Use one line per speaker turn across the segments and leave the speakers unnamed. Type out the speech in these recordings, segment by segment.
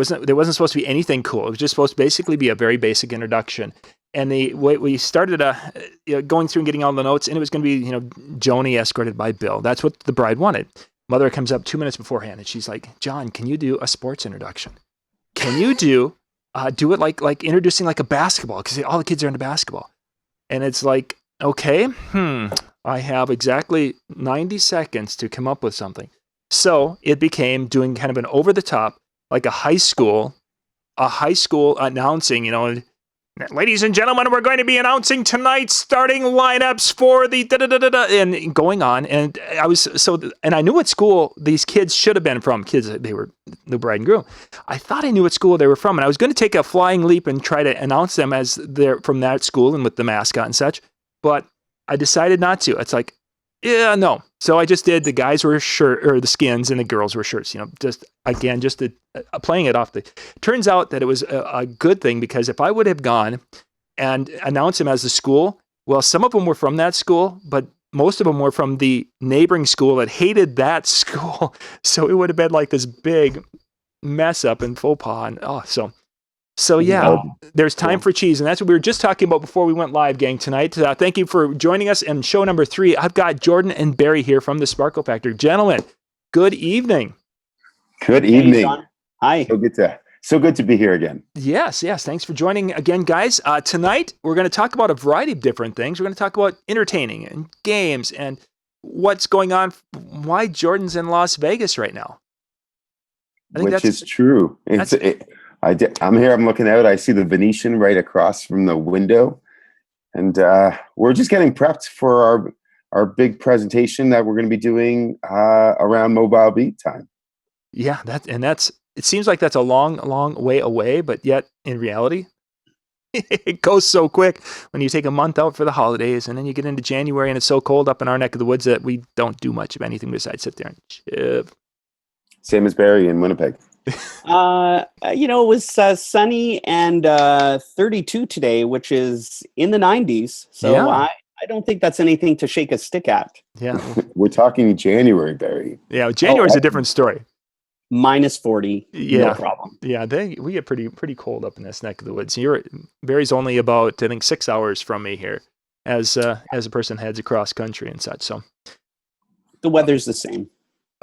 there wasn't supposed to be anything cool. It was just supposed to basically be a very basic introduction. And we started going through and getting all the notes, and it was going to be, Joni escorted by Bill. That's what the bride wanted. Mother comes up 2 minutes beforehand, and she's like, John, can you do a sports introduction? Can you do it like introducing like a basketball? Because all the kids are into basketball. And it's like, okay, I have exactly 90 seconds to come up with something. So it became doing kind of an over the top, like a high school announcing, ladies and gentlemen, we're going to be announcing tonight's starting lineups for the and going on. And I knew what school these kids should have been from. Kids, they were the bride and groom. I thought I knew what school they were from, and I was going to take a flying leap and try to announce them as they're from that school and with the mascot and such. But I decided not to. It's like, yeah, no. So I just did. The guys were the skins, and the girls were shirts. Playing it off Turns out that it was a good thing, because if I would have gone and announced them as the school, well, some of them were from that school, but most of them were from the neighboring school that hated that school. So it would have been like this big mess up and faux pas. And So yeah, there's time for cheese, and that's what we were just talking about before we went live, gang, tonight. Thank you for joining us in show number 3. I've got Jordan and Barry here from the Sparkle Factory. Gentlemen, good evening.
Good evening.
Hey, Sean. Hi.
So good to be here again.
Yes. Thanks for joining again, guys. Tonight, we're going to talk about a variety of different things. We're going to talk about entertaining and games and what's going on, why Jordan's in Las Vegas right now.
Which is true. I'm here, I'm looking out, I see the Venetian right across from the window, and we're just getting prepped for our big presentation that we're going to be doing around Mobile Beat time.
Yeah, it seems like that's a long, long way away, but yet in reality, it goes so quick when you take a month out for the holidays, and then you get into January, and it's so cold up in our neck of the woods that we don't do much of anything besides sit there and chill.
Same as Barry in Winnipeg.
It was sunny and 32 today, which is in the 90s. So yeah. I don't think that's anything to shake a stick at.
Yeah.
We're talking January, Barry.
Yeah, January's a different story.
Minus 40,
yeah.
No problem.
Yeah, we get pretty cold up in this neck of the woods. Barry's only about, I think, 6 hours from me here, as a person heads across country and such. So
the weather's the same.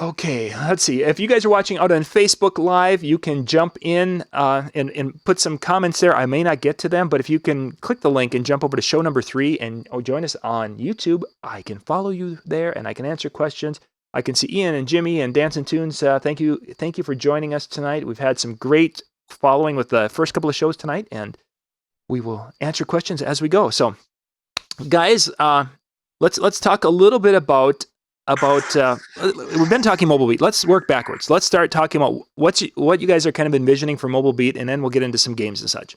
Okay, let's see. If you guys are watching out on Facebook Live, you can jump in and put some comments there. I may not get to them, but if you can click the link and jump over to show number 3 and join us on YouTube, I can follow you there and I can answer questions. I can see Ian and Jimmy and Dancing Tunes. Thank you for joining us tonight. We've had some great following with the first couple of shows tonight, and we will answer questions as we go. So, guys, let's talk a little bit about we've been talking Mobile Beat. Let's work backwards. Let's start talking about what you guys are kind of envisioning for Mobile Beat, and then we'll get into some games and such.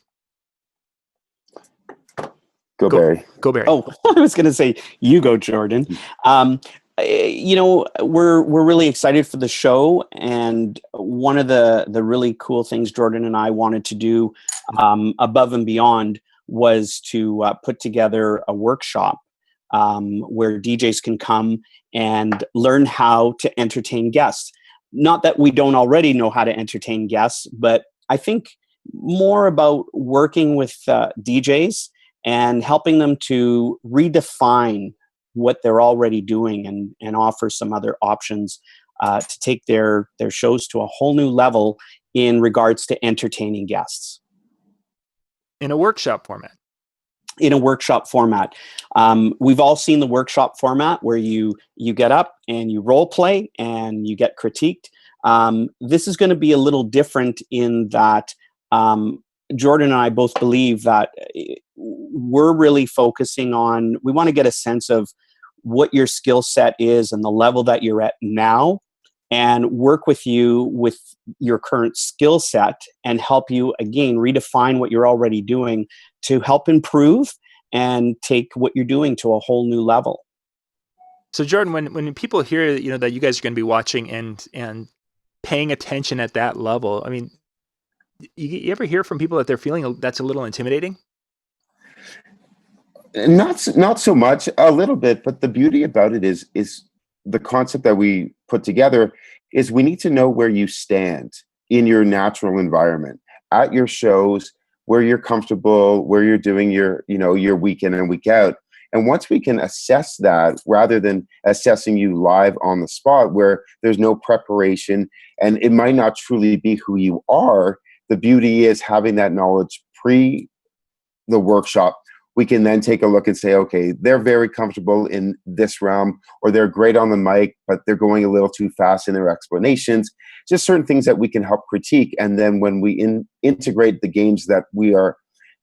Go Barry.
Go Barry.
Oh, I was going to say you go, Jordan. We're really excited for the show, and one of the really cool things Jordan and I wanted to do above and beyond was to put together a workshop where DJs can come and learn how to entertain guests. Not that we don't already know how to entertain guests, but I think more about working with DJs and helping them to redefine what they're already doing and offer some other options to take their shows to a whole new level in regards to entertaining guests.
In a workshop format.
In a workshop format. We've all seen the workshop format where you get up and you role play and you get critiqued. This is going to be a little different in that Jordan and I both believe that we're really focusing on, we want to get a sense of what your skill set is and the level that you're at now, and work with you with your current skill set and help you, again, redefine what you're already doing to help improve and take what you're doing to a whole new level.
So Jordan, when people hear, that you guys are going to be watching and paying attention at that level, I mean, you ever hear from people that they're feeling that's a little intimidating?
Not so much, a little bit, but the beauty about it is the concept that we put together is we need to know where you stand. in your natural environment, at your shows, where you're comfortable, where you're doing your, your week in and week out. And once we can assess that, rather than assessing you live on the spot where there's no preparation and it might not truly be who you are, the beauty is having that knowledge pre the workshop. We can then take a look and say, okay, they're very comfortable in this realm, or they're great on the mic, but they're going a little too fast in their explanations. Just certain things that we can help critique. And then when we integrate the games that we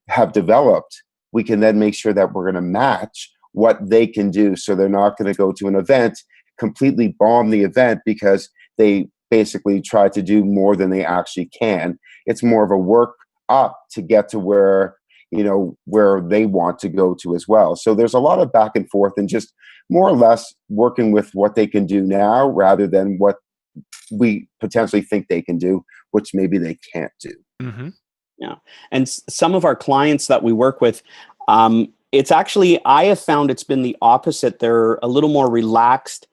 have developed, we can then make sure that we're going to match what they can do. So they're not going to go to an event, completely bomb the event because they basically try to do more than they actually can. It's more of a work up to get to where they want to go to as well. So there's a lot of back and forth and just more or less working with what they can do now rather than what we potentially think they can do, which maybe they can't do.
Mm-hmm.
Yeah. And some of our clients that we work with, it's actually, I have found it's been the opposite. They're a little more relaxed,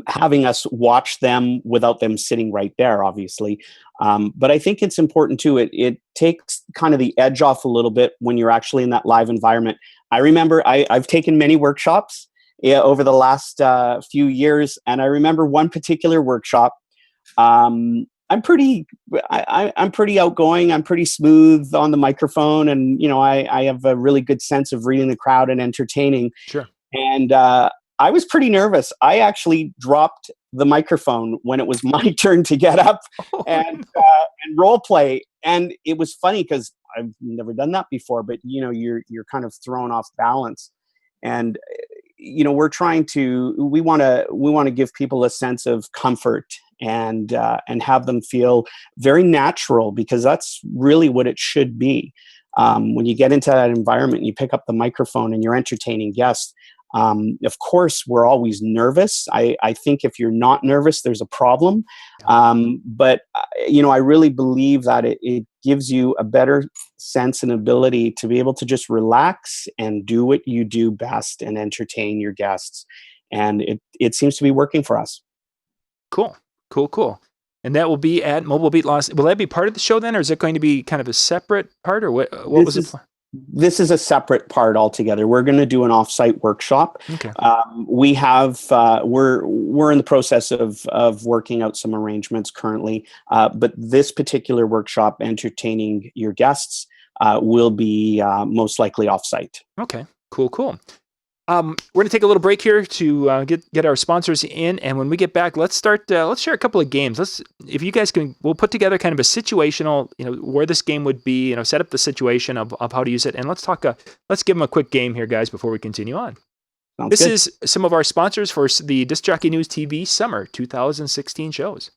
having us watch them without them sitting right there, obviously. But I think it's important too. It takes kind of the edge off a little bit when you're actually in that live environment. I remember I've taken many workshops over the last few years. And I remember one particular workshop. I'm pretty outgoing. I'm pretty smooth on the microphone. And, I have a really good sense of reading the crowd and entertaining.
Sure.
And I was pretty nervous. I actually dropped the microphone when it was my turn to get up and role play. And it was funny because I've never done that before, but you're kind of thrown off balance. And we're trying to, we want to give people a sense of comfort and have them feel very natural, because that's really what it should be. When you get into that environment and you pick up the microphone and you're entertaining guests, of course, we're always nervous. I think if you're not nervous, there's a problem. But I really believe that it gives you a better sense and ability to be able to just relax and do what you do best and entertain your guests. And it seems to be working for us.
Cool. And that will be at Mobile Beat Los. Will that be part of the show then, or is it going to be kind of a separate part, or what was the plan?
This is a separate part altogether. We're going to do an offsite workshop.
Okay.
We have we're in the process of working out some arrangements currently, but this particular workshop, entertaining your guests, will be most likely offsite.
Okay. Cool. We're going to take a little break here to get our sponsors in, and when we get back, let's start. Let's share a couple of games. If you guys can, we'll put together kind of a situational, where this game would be, set up the situation of how to use it, and let's talk. Let's give them a quick game here, guys, before we continue on.
Sounds
this
good.
is some of our sponsors for the Disc Jockey News TV Summer 2016 shows.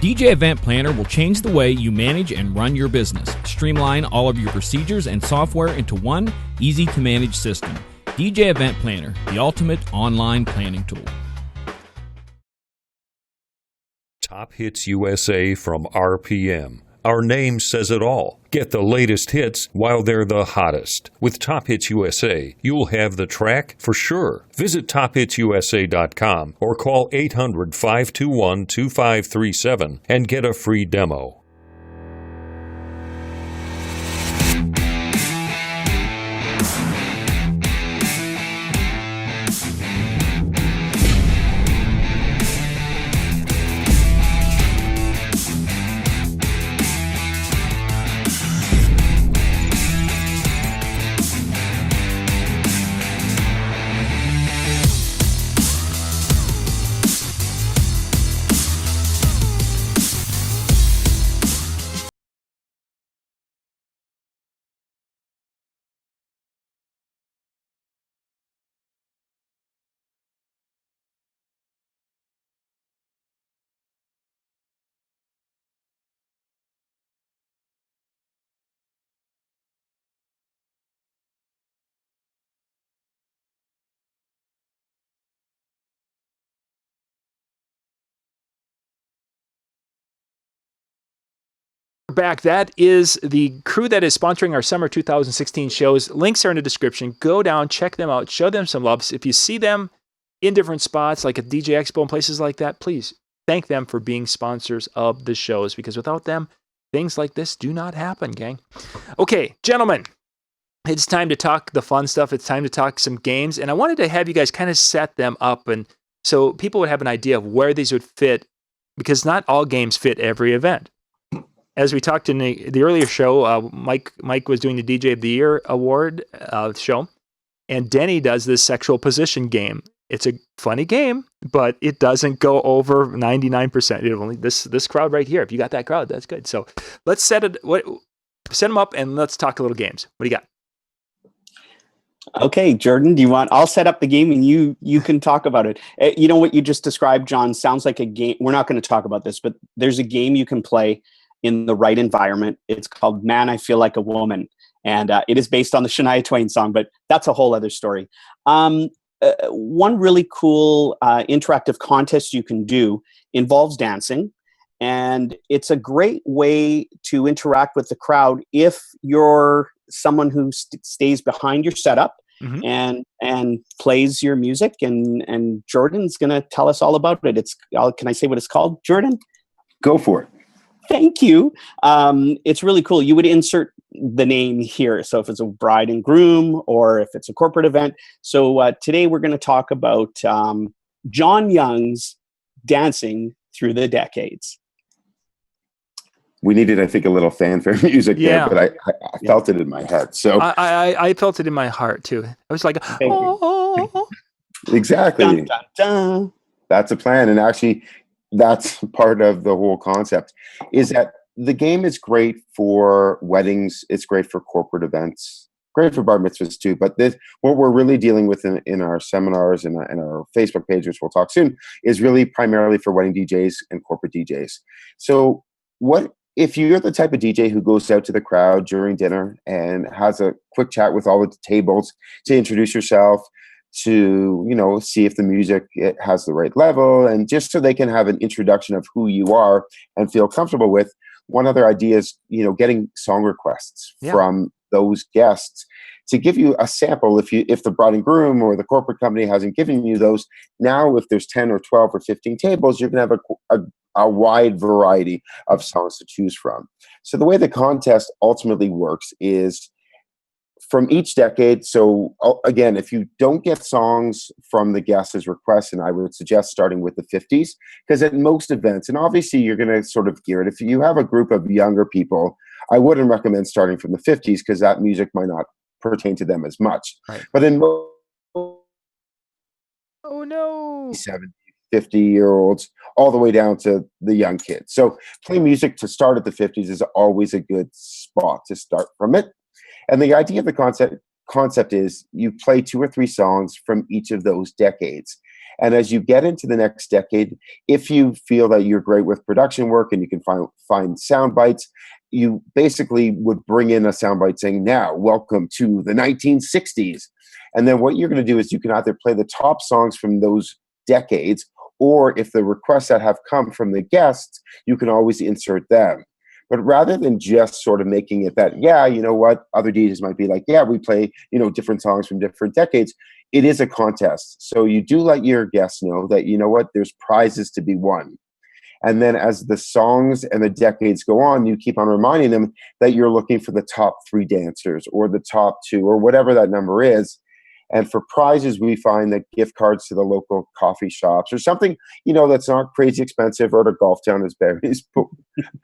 DJ Event Planner will change the way you manage and run your business. Streamline all of your procedures and software into one easy-to-manage system. DJ Event Planner, the ultimate online planning tool.
Top Hits USA from RPM. Our name says it all. Get the latest hits while they're the hottest. With Top Hits USA, you'll have the track for sure. Visit tophitsusa.com or call 800-521-2537 and get a free demo.
back. That is the crew that is sponsoring our summer 2016 shows. Links are in the description. Go down, check them out, show them some love. If you see them in different spots, like at DJ Expo and places like that, please thank them for being sponsors of the shows, because without them, things like this do not happen, gang. Okay, gentlemen, it's time to talk the fun stuff. It's time to talk some games. And I wanted to have you guys kind of set them up, and so people would have an idea of where these would fit, because not all games fit every event. As we talked in the earlier show, Mike was doing the DJ of the Year award show, and Denny does this sexual position game. It's a funny game, but it doesn't go over 99%. It only this crowd right here. If you got that crowd, that's good. So let's set them up and let's talk a little games. What do you got?
Okay, Jordan, I'll set up the game and you can talk about it. You know what you just described, John, sounds like a game. We're not going to talk about this, but there's a game you can play in the right environment. It's called Man, I Feel Like a Woman. And it is based on the Shania Twain song, but that's a whole other story. One really cool interactive contest you can do involves dancing. And it's a great way to interact with the crowd if you're someone who stays behind your setup and plays your music. And Jordan's going to tell us all about it. Can I say what it's called, Jordan?
Go for it.
Thank you. It's really cool. You would insert the name here. So if it's a bride and groom or if it's a corporate event. So today we're going to talk about John Young's Dancing Through the Decades.
We needed, I think, a little fanfare music there, but I felt it in my head. So
I felt it in my heart too. I was like, oh.
Exactly.
Dun, dun, dun.
That's a plan. And actually, that's part of the whole concept, is that the game is great for weddings. It's great for corporate events, great for bar mitzvahs too. But what we're really dealing with in our seminars and our Facebook page, which we'll talk soon, is really primarily for wedding DJs and corporate DJs. So if you're the type of DJ who goes out to the crowd during dinner and has a quick chat with all the tables to introduce yourself, to see if the music has the right level, and just so they can have an introduction of who you are and feel comfortable with. One other idea is getting song requests from those guests to give you a sample. If the bride and groom or the corporate company hasn't given you those, now if there's 10 or 12 or 15 tables, you're going to have a wide variety of songs to choose from. So the way the contest ultimately works is from each decade. So again, if you don't get songs from the guests as requests, and I would suggest starting with the 50s, because at most events, and obviously you're going to sort of gear it. If you have a group of younger people, I wouldn't recommend starting from the 50s because that music might not pertain to them as much. Right. But in 70, 50-year-olds, all the way down to the young kids. So playing music to start at the 50s is always a good spot to start from it. And the idea of the concept is you play 2 or 3 songs from each of those decades. And as you get into the next decade, if you feel that you're great with production work and you can find sound bites, you basically would bring in a soundbite saying, now, welcome to the 1960s. And then what you're going to do is you can either play the top songs from those decades, or if the requests that have come from the guests, you can always insert them. But rather than just sort of making it that, other DJs might be like, we play, different songs from different decades. It is a contest. So you do let your guests know that, there's prizes to be won. And then as the songs and the decades go on, you keep on reminding them that you're looking for the top 3 dancers or the top 2 or whatever that number is. And for prizes, we find that gift cards to the local coffee shops or something, that's not crazy expensive, or to Golf Town as Barry's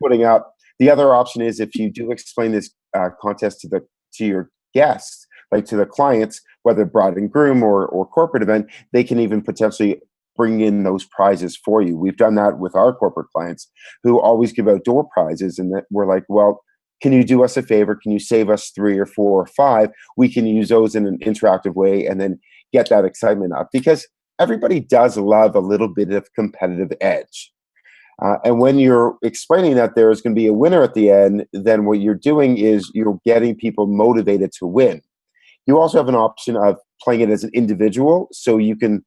putting up. The other option is if you do explain this contest to your guests, like to the clients, whether bride and groom or corporate event, they can even potentially bring in those prizes for you. We've done that with our corporate clients who always give out door prizes, and that we're like, well, can you do us a favor? Can you save us 3 or 4 or 5? We can use those in an interactive way and then get that excitement up, because everybody does love a little bit of competitive edge. And when you're explaining that there is going to be a winner at the end, then what you're doing is you're getting people motivated to win. You also have an option of playing it as an individual, so you can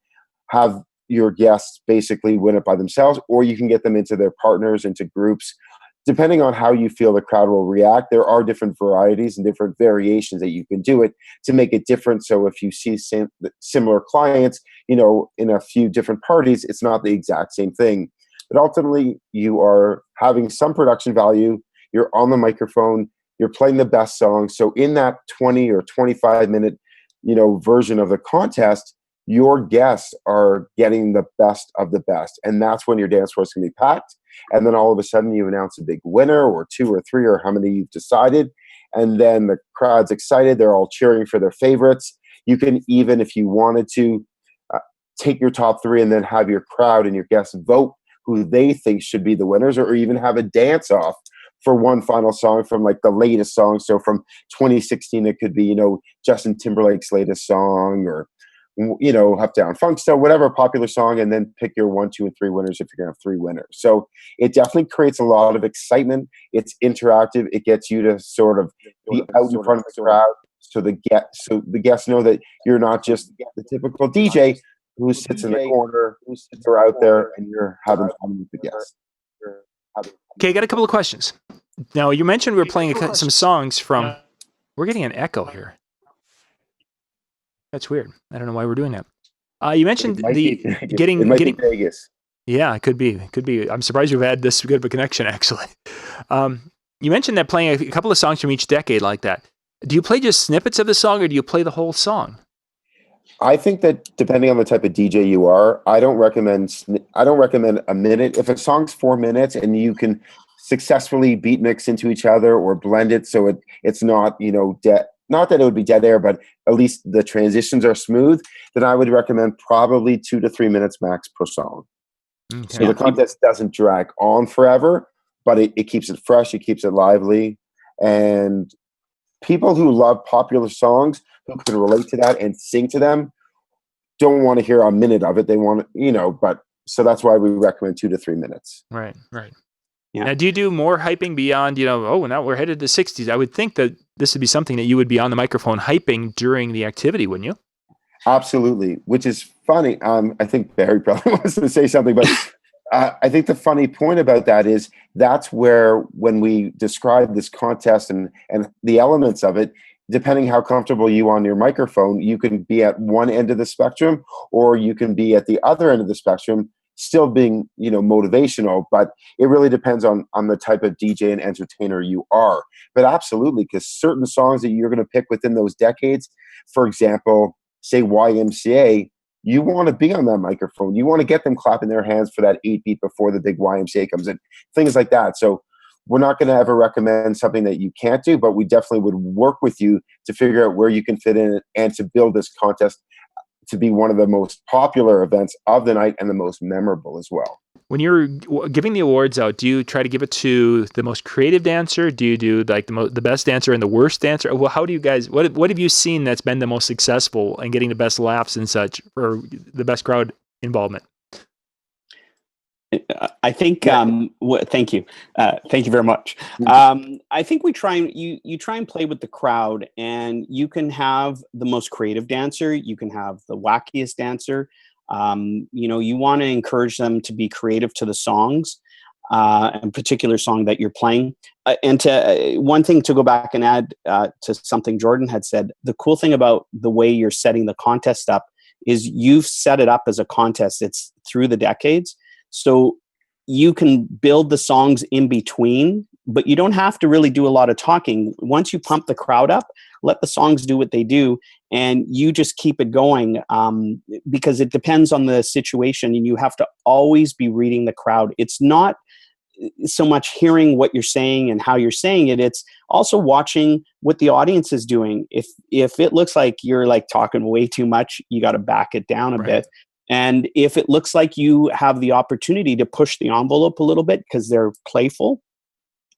have your guests basically win it by themselves, or you can get them into their partners, into groups, depending on how you feel the crowd will react, there are different varieties and different variations that you can do it to make it different. So if you see similar clients, in a few different parties, it's not the exact same thing. But ultimately, you are having some production value. You're on the microphone. You're playing the best song. So in that 20 or 25-minute, version of the contest, your guests are getting the best of the best. And that's when your dance floor is going to be packed. And then all of a sudden you announce a big winner, or 2 or 3, or how many you've decided. And then the crowd's excited. They're all cheering for their favorites. You can even, if you wanted to, take your top 3 and then have your crowd and your guests vote who they think should be the winners, or even have a dance off for one final song from like the latest song. So from 2016, it could be, Justin Timberlake's latest song, or, Uptown Funk, so whatever popular song, and then pick your 1, 2, and 3 winners if you're going to have 3 winners. So it definitely creates a lot of excitement. It's interactive. It gets you to sort of be out in front of the crowd, so the guests know that you're not just the typical DJ who sits in the corner, you're out there and you're having fun with the guests.
Okay, I got a couple of questions. Now, you mentioned we were playing some songs from... We're getting an echo here. That's weird. I don't know why we're doing that. You mentioned getting
Vegas.
Yeah, it could be. I'm surprised we've had this good of a connection, actually. You mentioned that playing a couple of songs from each decade like that. Do you play just snippets of the song, or do you play the whole song?
I think that depending on the type of DJ you are, I don't recommend a minute. If a song's 4 minutes and you can successfully beat mix into each other or blend it so it's not, dead. Not that it would be dead air, but at least the transitions are smooth, then I would recommend probably 2 to 3 minutes max per song. Okay. So the contest doesn't drag on forever, but it keeps it fresh, it keeps it lively. And people who love popular songs, who can relate to that and sing to them, don't want to hear a minute of it. They want to, so that's why we recommend 2 to 3 minutes.
Right. Yeah. Now, do you do more hyping beyond, now we're headed to the 60s? I would think that this would be something that you would be on the microphone hyping during the activity, wouldn't you?
Absolutely, which is funny. I think Barry probably wants to say something, but I think the funny point about that is that's where, when we describe this contest and the elements of it, depending how comfortable you are on your microphone, you can be at one end of the spectrum, or you can be at the other end of the spectrum, still being, motivational, but it really depends on the type of DJ and entertainer you are. But absolutely, because certain songs that you're going to pick within those decades, for example, say YMCA, you want to be on that microphone. You want to get them clapping their hands for that 8 beat before the big YMCA comes in, things like that. So we're not going to ever recommend something that you can't do, but we definitely would work with you to figure out where you can fit in and to build this contest to be one of the most popular events of the night and the most memorable as well.
When you're giving the awards out, do you try to give it to the most creative dancer? Do you do like the best dancer and the worst dancer? Well, how do you guys, what have you seen that's been the most successful and getting the best laughs and such, or the best crowd involvement?
I think, thank you. Thank you very much. I think we try and you try and play with the crowd, and you can have the most creative dancer. You can have the wackiest dancer. You want to encourage them to be creative to the songs, and particular song that you're playing. And one thing to go back and add to something Jordan had said, the cool thing about the way you're setting the contest up is you've set it up as a contest. It's through the decades. So you can build the songs in between, but you don't have to really do a lot of talking. Once you pump the crowd up, let the songs do what they do, and you just keep it going, because it depends on the situation, and you have to always be reading the crowd. It's not so much hearing what you're saying and how you're saying it. It's also watching what the audience is doing. If it looks like you're like talking way too much, you got to back it down a bit. And if it looks like you have the opportunity to push the envelope a little bit because they're playful,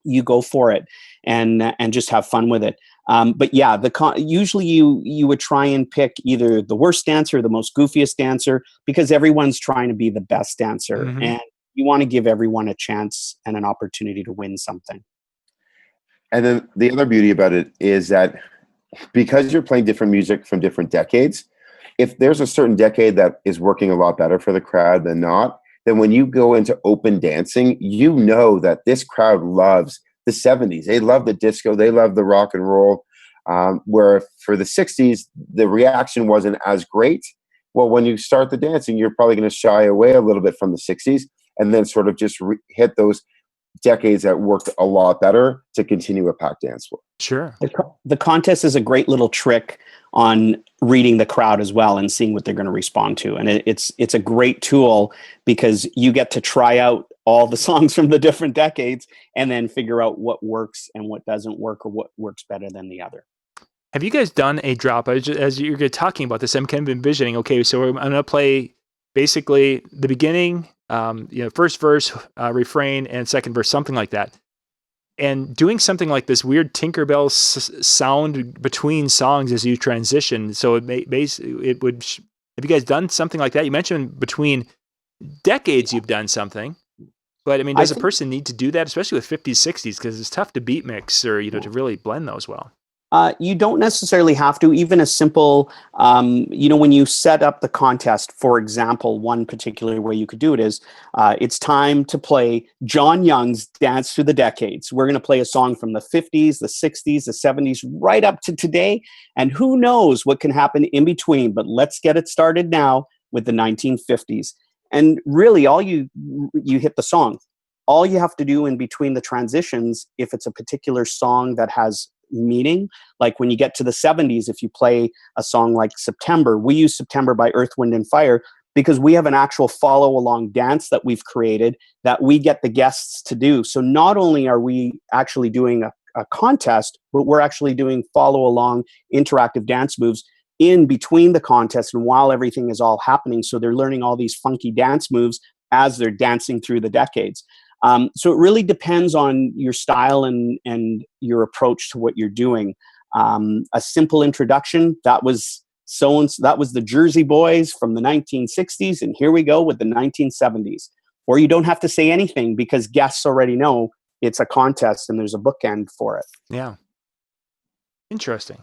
you go for it and just have fun with it. But yeah, usually you would try and pick either the worst dancer or the most goofiest dancer, because everyone's trying to be the best dancer, and you want to give everyone a chance and an opportunity to win something.
And then the other beauty about it is that because you're playing different music from different decades, if there's a certain decade that is working a lot better for the crowd than not, then when you go into open dancing, you know that this crowd loves the 70s. They love the disco. They love the rock and roll. Where for the 60s, the reaction wasn't as great. Well, when you start the dancing, you're probably going to shy away a little bit from the 60s and then sort of just hit those decades that worked a lot better to continue a packed dance floor.
Sure.
The contest is a great little trick on reading the crowd as well and seeing what they're going to respond to. And it's a great tool because you get to try out all the songs from the different decades and then figure out what works and what doesn't work or what works better than the other.
Have you guys done a drop? As you're talking about this, I'm kind of envisioning, okay, so I'm going to play basically the beginning, first verse, refrain, and second verse, something like that. And doing something like this weird Tinkerbell sound between songs as you transition. So have you guys done something like that? You mentioned between decades you've done something. But I mean, does a person need to do that, especially with 50s, 60s, because it's tough to beat mix or, to really blend those well?
You don't necessarily have to. Even a simple, when you set up the contest, for example, one particular way you could do it is, it's time to play John Young's Dance Through the Decades. We're going to play a song from the 50s, the 60s, the 70s, right up to today. And who knows what can happen in between, but let's get it started now with the 1950s. And really, you hit the song. All you have to do in between the transitions, if it's a particular song that has meaning, like when you get to the 70s, if you play a song like September, we use September by Earth, Wind and Fire because we have an actual follow along dance that we've created that we get the guests to do. So not only are we actually doing a contest, but we're actually doing follow along interactive dance moves in between the contest and while everything is all happening. So they're learning all these funky dance moves as they're dancing through the decades. So it really depends on your style and your approach to what you're doing. A simple introduction, that was the Jersey Boys from the 1960s, and here we go with the 1970s. Or you don't have to say anything because guests already know it's a contest and there's a bookend for it.
Yeah. Interesting.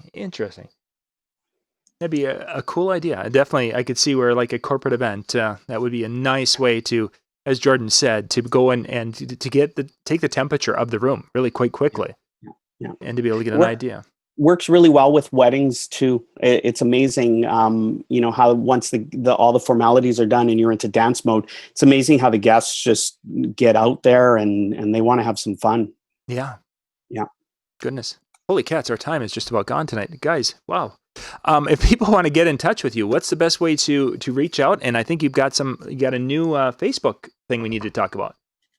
That'd be a cool idea. Definitely, I could see where like a corporate event, that would be a nice way to, as Jordan said, to go in and to take the temperature of the room really quite quickly.
Yeah.
And to be able to get an idea.
Works really well with weddings too. It's amazing, how once all the formalities are done and you're into dance mode, it's amazing how the guests just get out there and they want to have some fun.
Yeah.
Yeah.
Goodness. Holy cats, our time is just about gone tonight. Guys, wow. If people want to get in touch with you, what's the best way to reach out? And I think you got a new Facebook thing we need to talk about.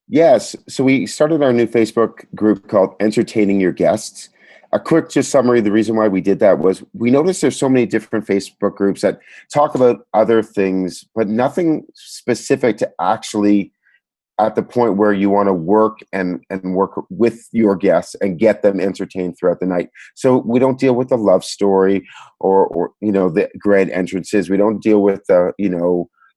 Yes. So we started our new Facebook group called Entertaining Your Guests. A quick just summary. The reason why we did that was we noticed there's so many different Facebook groups that talk about other things, but nothing specific to actually at the point where you want to work and work with your guests and get them entertained throughout the night. So we don't deal with the love story or the grand entrances. We don't deal with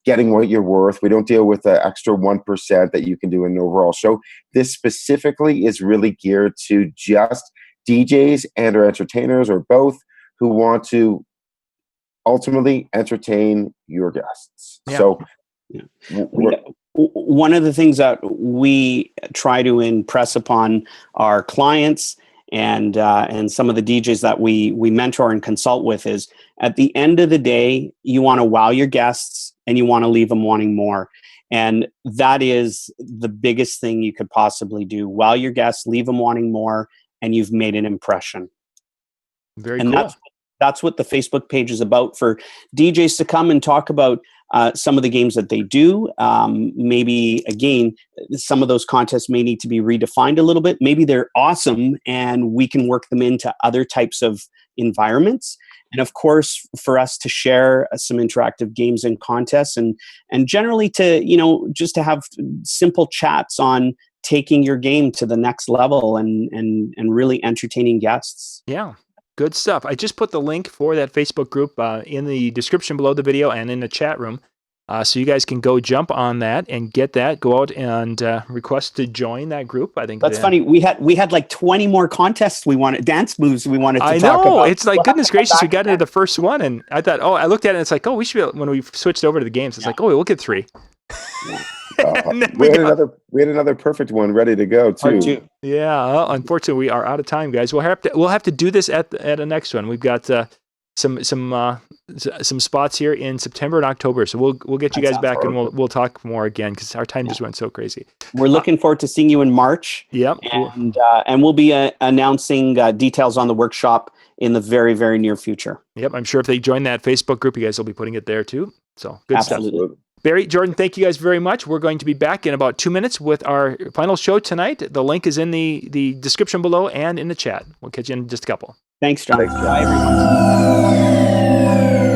getting what you're worth. We don't deal with the extra 1% that you can do in an overall show. This specifically is really geared to just DJs and or entertainers or both who want to ultimately entertain your guests.
Yeah.
So
one of the things that we try to impress upon our clients and some of the DJs that we mentor and consult with is at the end of the day, you want to wow your guests and you want to leave them wanting more. And that is the biggest thing you could possibly do. Wow your guests, leave them wanting more, and you've made an impression.
Very cool.
That's what the Facebook page is about, for DJs to come and talk about some of the games that they do. Maybe, again, some of those contests may need to be redefined a little bit. Maybe they're awesome and we can work them into other types of environments. And of course, for us to share some interactive games and contests and generally to, just to have simple chats on taking your game to the next level and really entertaining guests.
Yeah. Good stuff. I just put the link for that Facebook group in the description below the video and in the chat room. So you guys can go jump on that and get that. Go out and request to join that group. I think
that's funny. We had like 20 more contests dance moves we wanted to talk about.
I know. It's like, goodness gracious, we got into the first one and I thought, I looked at it and it's like, we should be when we switched over to the games, it's like, we'll get 3.
We had another perfect one ready to go too.
Part two.
Yeah, unfortunately, we are out of time, guys. We'll have to do this at the next one. We've got some spots here in September and October, so we'll get you guys back and we'll talk more again because our time just went so crazy.
We're looking forward to seeing you in March.
Yep,
and we'll be announcing details on the workshop in the very, very near future.
Yep, I'm sure if they join that Facebook group, you guys will be putting it there too. So good
Absolutely.
stuff. Barry, Jordan, thank you guys very much. We're going to be back in about 2 minutes with our final show tonight. The link is in the description below and in the chat. We'll catch you in just a couple.
Thanks, John.
Thanks, John.
Bye, everyone.